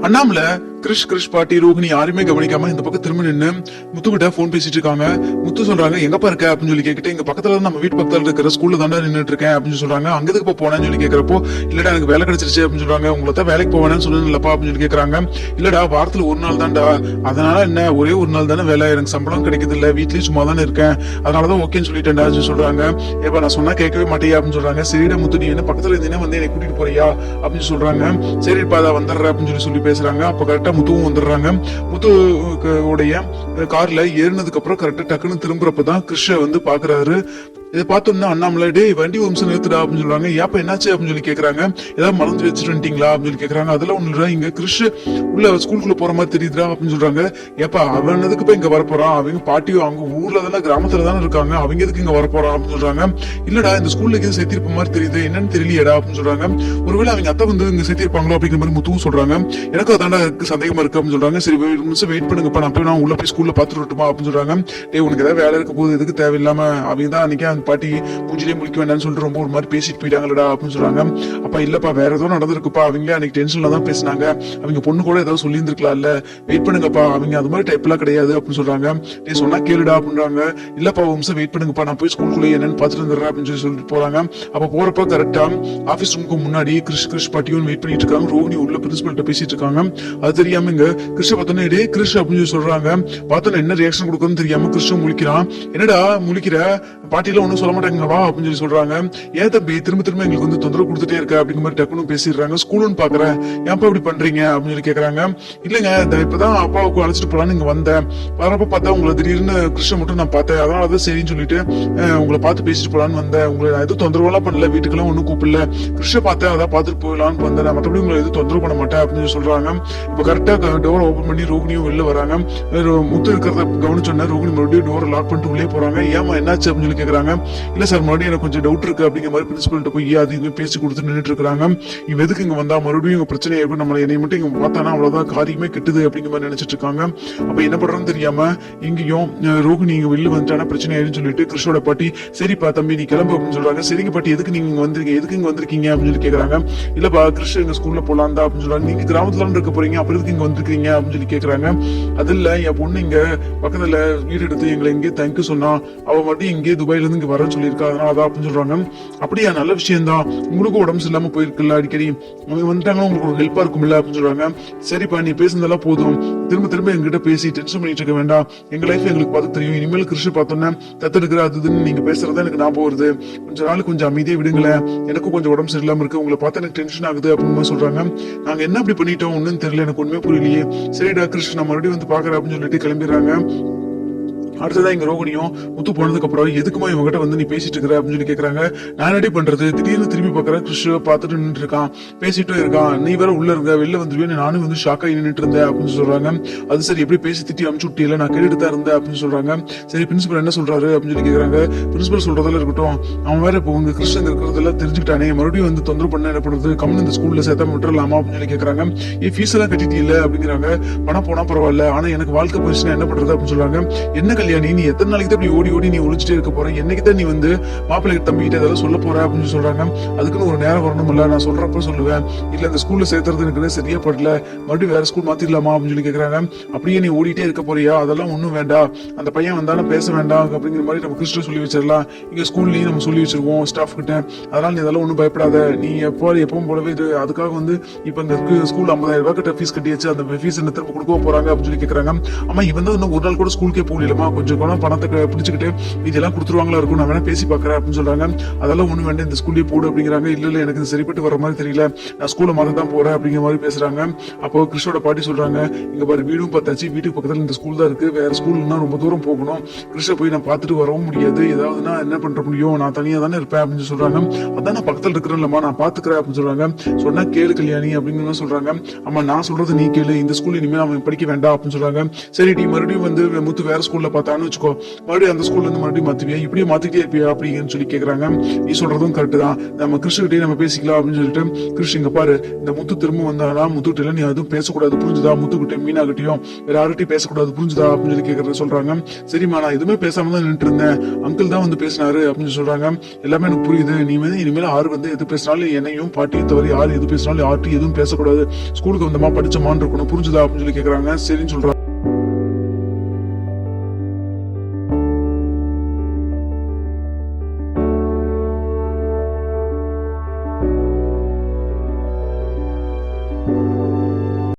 அண்ணாமலை கிரிஷ் பாட்டி ரோகிணி யாருமே கவனிக்காம இந்த பக்கம் திரும்ப நின்று முத்துக்கிட்ட போன் பேசிட்டு இருக்காங்க. முத்து சொல்றாங்க, எங்கப்பா இருக்க அப்படின்னு சொல்லி கேக்கிட்டு, எங்க பக்கத்துல நம்ம வீட்டு பக்கத்துல இருக்கிற ஸ்கூல்ல தாண்டா நின்றுட்டு இருக்கேன் அப்படின்னு சொல்றாங்க. அங்கதுக்கு போனேன்னு சொல்லி கேக்குறப்போ, இல்லடா எனக்கு வேலை கிடைச்சிருச்சு அப்படின்னு சொல்றாங்க. உங்களை தான் வேலைக்கு போவேன்னு சொன்னேன்லப்பா அப்படின்னு சொல்லி கேக்குறாங்க. இல்லடா வாரத்துல ஒரு நாள் தான்டா, அதனால என்ன ஒரே ஒரு நாள் தானே வேலை, எனக்கு சம்பளம் கிடைக்குது இல்ல, வீட்லயும் சும்மா தானே இருக்கேன், அதனாலதான் ஓகேன்னு சொல்லிட்டேன்டா சொல்றாங்க. ஏப்பா நான் சொன்னா கேட்கவே மாட்டேயா அப்படின்னு சொல்றாங்க. சரிடா முத்து, நீ என்ன பக்கத்துல இருந்தீங்கன்னா வந்து என்னை கூட்டிட்டு போறியா அப்படின்னு சொல்றாங்க. சரிப்பா அதை வந்துடுற அப்படின்னு சொல்லி பேசுறாங்க. அப்ப கரெக்டா முத்துவும் வந்துடுறாங்க. முத்துடைய கார்ல ஏறினதுக்கு அப்புறம் கரெக்டா டக்குன்னு திரும்புறப்பதான் கிருஷ்ண வந்து பாக்குறாரு. இதை பார்த்தோம்னா அண்ணாமலை, டே வண்டி ஒரு நிமிஷம் நிறுத்துடா அப்படின்னு சொல்றாங்க. ஏப்ப என்னாச்சு அப்படின்னு சொல்லி கேக்குறாங்க. ஏதாவது மறந்து வச்சுட்டு வந்துட்டீங்களா அப்படின்னு சொல்லி கேக்குறாங்க. அதெல்லாம் ஒண்ணு, இங்க கிருஷ்ண உள்ள ஸ்கூலுக்குள்ள போற மாதிரி தெரியுதுடா அப்படின்னு சொல்றாங்க. ஏப்பா அவன் எதுக்கு போய் இங்க வரப்போறான், அவங்க பாட்டியும் அவங்க ஊர்ல தானே கிராமத்துல தானே இருக்காங்க, அவங்க எதுக்கு இங்க வரப்போறான் அப்படின்னு சொல்றாங்க. இல்லடா இந்த ஸ்கூல்ல எதுவும் சேர்த்திருப்ப மாதிரி தெரியுது, என்னன்னு தெரியலையடா அப்படின்னு சொல்றாங்க. ஒருவேளை அவங்க அத்தை வந்து இங்க சேர்த்திருப்பாங்களோ அப்படிங்கிற மாதிரி முத்துவும் சொல்றாங்க. எனக்கு அதாண்டா சந்தேகமா இருக்கு அப்படின்னு சொல்றாங்க. சரி ஒரு நிமிஷம் வெயிட் பண்ணுங்கப்பா, நான் போய் நான் உள்ள போய் ஸ்கூல்ல பாத்துட்டு வரட்டுமா அப்படின்னு சொல்றாங்க. டே உனக்கு ஏதாவது வேலை இருக்க போது எதுக்கு தேவையில்லாம அவங்க தான் அன்னைக்கு பாட்டி மூஞ்சிலே முடிக்க வேண்டாம்னு சொல்லிட்டு ரொம்ப ஒரு மாதிரி பேசிட்டு போயிட்டாங்களடா அப்படின்னு சொல்றாங்க. அப்ப இல்லப்பா வேற ஏதோ நடந்திருக்குப்பா, அவங்க அன்னைக்கு டென்ஷன்ல தான் பேசினாங்க, அவங்க பொண்ணு கூட ஏதாவது சொல்லி இருந்திருக்கலாம்ல, வெயிட் பண்ணுங்கப்பா, அவங்க அது மாதிரி டைப் எல்லாம் கிடையாது அப்படின்னு சொல்றாங்க. நீ சொன்னா கேளுடா அப்படின்றாங்க. இல்லப்பா ஒரு நிமிஷம் வெயிட் பண்ணுங்கப்பா, நான் போய் ஸ்கூலுக்குள்ள என்னன்னு பாத்துட்டு வந்துடுறேன் அப்படின்னு சொல்லிட்டு போறாங்க. அப்ப போறப்ப கரெக்டா ஆபீஸ் ரூமுக்கு முன்னாடி கிரிஷ் பாட்டியும் வெயிட் பண்ணிட்டு இருக்காங்க. ரோகிணி உள்ள பிரின்சிபல்கிட்ட பேசிட்டு இருக்காங்க. அது தெரியாம இங்க கிருஷ்ண பார்த்தோன்னே டே கிரிஷ் அப்படின்னு சொல்றாங்க. பார்த்தோன்னா என்ன ரியாக்ஷன் கொடுக்கணும்னு தெரியாம கிருஷ்ண முழிக்கிறான். என்னடா முழிக்கிற, பாட்டியில ஒன்னும் சொல்ல மாட்டாங்க வா அப்படின்னு சொல்லி சொல்றாங்க. ஏன் தம்பி திரும்ப எங்களுக்கு வந்து தொந்தரவு கொடுத்துட்டே இருக்க அப்படிங்கிற மாதிரி டக்குனு பேசிடுறாங்க. ஸ்கூல்னு பாக்குறேன், ஏன்ப்பா இப்படி பண்றீங்க அப்படின்னு சொல்லி கேக்குறாங்க. இல்லங்க இப்பதான் அப்பாவுக்கு அழைச்சிட்டு போலான்னு இங்க வந்தேன், வரப்ப பார்த்தா உங்களை திடீர்னு கிருஷ்ண மட்டும் நான் பார்த்தேன், அதனாலதான் சரின்னு சொல்லிட்டு உங்களை பார்த்து பேசிட்டு போலான்னு வந்தேன். உங்களை நான் எதுவும் தொந்தரவு எல்லாம் பண்ணல, வீட்டுக்கெல்லாம் ஒன்னும் கூப்பிடல, கிருஷ்ண பார்த்தேன் அதான் பார்த்துட்டு போயிடலான்னு வந்தேன், மற்றபடி உங்களை எதுவும் தொந்தரவு பண்ண மாட்டேன் அப்படின்னு சொல்றாங்க. இப்ப கரெக்டா டோர் ஓபன் பண்ணி ரோகிணியும் வெளில வராங்க. முத்து இருக்கிறத கவனிச்சோன்னா ரோகிணி மறுபடியும் டோர் லாக் பண்ணிட்டு உள்ளே போறாங்க. ஏமா என்னாச்சு அப்படின்னு சொல்லி கேக்குறாங்க. இல்ல சார் மறுபடியும் எனக்கு கொஞ்சம் டவுட் இருக்கு அப்படிங்கிற மாதிரி பிரின்சிபல்கிட்ட போய் அது இது பேசி கொடுத்து நின்றுட்டு இருக்காங்க. இவ எதுக்கு இங்க வந்தா மறுபடியும் இங்க பிரச்சனை ஏற்படும், நம்மள என்னை மட்டும் இங்க பார்த்தானா அவ்வளவுதான் காரியமே கெட்டுது அப்படிங்கிற மாதிரி நினைச்சிட்டு இருக்காங்க. அப்ப என்ன பண்றோம்னு தெரியாம இங்கேயும் ரோகிணி இங்க வெளில வந்துட்டானா பிரச்சனை ஆயிடுன்னு சொல்லிட்டு கிருஷ்ணோட பாட்டி சரிப்பா தம்பி நீ கிளம்பு அப்படின்னு சொல்றாங்க. சரிங்க பாட்டி எதுக்கு நீங்க இங்க வந்திருக்கீங்க, எதுக்கு இங்க வந்திருக்கீங்க அப்படின்னு சொல்லி கேக்குறாங்க. இல்லப்பா கிருஷ்ண எங்க ஸ்கூல்ல போலாம் தான் அப்படின்னு சொல்றாங்க. நீங்க கிராமத்துல இருக்க போறீங்க, அப்புறம் எதுக்கு இங்க வந்திருக்கீங்க அப்படின்னு சொல்லி கேக்குறாங்க. அது இல்ல என் பொண்ணு இங்க பக்கத்துல வீடு எடுத்து எங்களை இங்கே தேங்க்யூ சொன்னா, அவ மட்டும் இங்கே துபாயில இருந்து இங்க வரன்னு சொல்லியிருக்கா, அதனால அதான் அப்படின்னு சொல்றாங்க. அப்படியா நல்ல விஷயம் தான், உங்களுக்கு உடம்பு இல்லாம போயிருக்குல்ல அடிக்கடி, அவங்க வந்துட்டாங்கன்னா உங்களுக்கு ஒரு ஹெல்ப்பா இருக்கும்ல அப்படின்னு சொல்றாங்க. சரிப்பா நீ பேசுனதெல்லாம் போதும், திரும்ப எங்ககிட்ட பேசி டென்ஷன் பண்ணிட்டு இருக்க வேண்டாம், எங்க லைஃப் எங்களுக்கு பார்த்து தெரியும், இனிமேல் கிருஷ்ண பார்த்தோன்னே தத்தெடுக்கிற அதுன்னு நீங்க பேசுறதா எனக்கு ஞாபகம் வருது, கொஞ்ச நாள் கொஞ்சம் அமைதியா விடுங்களேன், எனக்கும் கொஞ்சம் உடம்பு சரியில்லாம இருக்கு, உங்களை பார்த்தா எனக்கு டென்ஷன் ஆகுது அப்படின்னு சொல்றாங்க. நாங்க என்ன அப்படி பண்ணிட்டோம் ஒண்ணுன்னு தெரியல, எனக்கு ஒண்ணுமே புரியலையே, சரிடா கிருஷ்ண மறுபடியும் வந்து பாக்குறேன் அப்படின்னு சொல்லிட்டு கிளம்பிடுறாங்க. அடுத்ததான் இங்க ரோகிணியும் முத்து போனதுக்கு அப்புறம் எதுக்குமா இவங்ககிட்ட வந்து நீ பேசிட்டு இருக்கிற அப்படின்னு சொல்லி கேக்குறாங்க. நான் ரெடி பண்றது, திடீர்னு திரும்பி பாக்குறேன் கிருஷ்ண பாத்துட்டு நின்று இருக்கான், பேசிட்டும் இருக்கான், நீ வேற உள்ள இருக்க வெளில வந்துருவேன், நானும் வந்து ஷாக்கா நின்றுட்டு இருந்தேன் அப்படின்னு சொல்றாங்க. அது சரி எப்படி பேசி திட்டி அமுச்சு விட்டியில, நான் கேட்டுட்டு தான் இருந்தேன் அப்படின்னு சொல்றாங்க. சரி பிரின்சிபல் என்ன சொல்றாரு அப்படின்னு சொல்லி கேக்குறாங்க. பிரின்சிபல் சொல்றதெல்லாம் இருக்கட்டும், அவன் வேற இப்போ உங்க கிருஷ்ணன் இருக்கிறதெல்லாம் தெரிஞ்சுக்கிட்டானே, மறுபடியும் வந்து தொந்தரவு பண்ண என்ன பண்றது, கம்மன் இந்த ஸ்கூல்ல சேர்த்தாம விட்டுறலாமா அப்படின்னு சொல்லி கேக்குறாங்க. ஃபீஸ் எல்லாம் கட்டிட்டீல அப்படிங்கிறாங்க. பணம் போனா பரவாயில்ல, ஆனா எனக்கு வாழ்க்கை போயிடுச்சுன்னா என்ன பண்றது அப்படின்னு சொல்றாங்க. என்ன கல்யாணி நீ எத்தனை நாளைக்கு தான் இப்படி ஓடி நீ ஒழிச்சிட்டே இருக்க போற, என்னைக்கு தான் நீ வந்து மாப்பிள்ளை தம்பிக்கிட்ட இதெல்லாம் சொல்ல போற அப்படின்னு சொல்றாங்க. அதுக்குன்னு ஒரு நேரம் வரணும் இல்ல, நான் சொல்றப்ப சொல்லுவேன், இல்ல இந்த ஸ்கூல்ல சேர்த்துறது எனக்கு சரியா படல, மறுபடியும் வேற ஸ்கூல் மாத்திடலாமா அப்படின்னு சொல்லி கேக்குறாங்க. அப்படியே நீ ஓடிட்டே இருக்க போறியா, அதெல்லாம் ஒண்ணும் வேண்டாம், அந்த பையன் வந்தாலும் பேச வேண்டாம் அப்படிங்கிற மாதிரி நம்ம கிறிஸ்ட சொல்லி வச்சிடலாம், இங்க ஸ்கூல்லயும் நம்ம சொல்லி வச்சிருவோம் ஸ்டாஃப் கிட்ட, அதனால நீ அதெல்லாம் ஒண்ணும் பயப்படாத, நீ எப்பவும் போலவே இது, அதுக்காக வந்து இப்ப இந்த ஸ்கூல் 50,000 ரூபாய் கிட்ட ஃபீஸ் கட்டியாச்சு, அந்த ஃபீஸ் என்ன திரும்ப கொடுக்க போறாங்க அப்படின்னு சொல்லி கேக்குறாங்க. ஆமா இவன் தான் இன்னும் ஒரு நாள் கூட ஸ்கூலுக்கே போகலாமா, கொஞ்சம் பணத்தை பிடிச்சிக்கிட்டு இதெல்லாம் கொடுத்துருவாங்களா இருக்கும், நான் வேணா பேசி பாக்குறேன் அப்படின்னு சொல்றாங்க. அதெல்லாம் ஒண்ணு வேண்டாம் இந்த ஸ்கூல்லே போடு அப்படிங்கிறாங்க. இல்ல எனக்கு சரிப்பட்டு வர மாதிரி தெரியல, நான் ஸ்கூல்ல மாத்த தான் போறேன் அப்படிங்கிற மாதிரி பேசுறாங்க. அப்போ கிருஷ்ணோட பாட்டி சொல்றாங்க, இங்க பாரு வீடும் பார்த்தாச்சு, வீட்டுக்கு பக்கத்துல இந்த ஸ்கூல் தான் இருக்கு, வேற ஸ்கூல்னா ரொம்ப தூரம் போகணும், கிருஷ்ண போய் நான் பார்த்துட்டு வரவும் முடியாது, ஏதாவதுன்னா என்ன பண்ற முடியும், நான் தனியா தானே இருப்பேன் அப்படின்னு சொல்றாங்க. அதான் நான் பக்கத்துல இருக்கிறேன்லமா நான் பாத்துக்கிறேன் அப்படின்னு சொல்றாங்க. சொன்னா கேளு கல்யாணி அப்படின்னு சொல்றாங்க. ஆமா நான் சொல்றது நீ கேளு, இந்த ஸ்கூல் இனிமேல் அவன் படிக்க வேண்டாம் அப்படின்னு சொல்றாங்க. சரி நீ மறுபடியும் வந்து முத்து வேற ஸ்கூல்ல பார்த்தான்னு வச்சுக்கோ, மறுபடியும் அந்த ஸ்கூல்ல இருந்து மறுபடியும் மாத்துவியா, இப்படியே மாத்திட்டே இருப்பியா அப்படின்னு சொல்லி கேக்குறாங்க. நீ சொல்றதும் கரெக்ட் தான், நம்ம கிறிஸ்கிட்டே நம்ம பேசிக்கலாம் அப்படின்னு சொல்லிட்டு, கிறிஸ் இங்க பாரு, இந்த முத்து திரும்ப வந்தானா முத்துக்கிட்ட நீ அதுவும் பேசக்கூடாது புரிஞ்சுதா, முத்துக்கிட்ட மீனா கிட்டையும் வேற யார்கிட்டயும் பேசக்கூடாது புரிஞ்சுதா அப்படின்னு சொல்லி கேக்குறது சொல்றாங்க. சரிம்மா, நான் எதுவுமே பேசாம தான் நின்று இருந்தேன், அங்கிள் தான் வந்து பேசினாரு அப்படின்னு சொல்றாங்க. எல்லாமே எனக்கு புரியுது, நீ வந்து இனிமேல் ஆறு வந்து எது பேசினாலும் என்னையும் பாட்டியும் தவிர யாரு எது பேசினாலும் யார்ட்டும் எதுவும் பேசக்கூடாது, ஸ்கூலுக்கு வந்தமா படிச்சமான்னு இருக்கணும் புரிஞ்சுதா அப்படின்னு சொல்லி கேக்குறாங்க. சரின்னு சொல்றாங்க.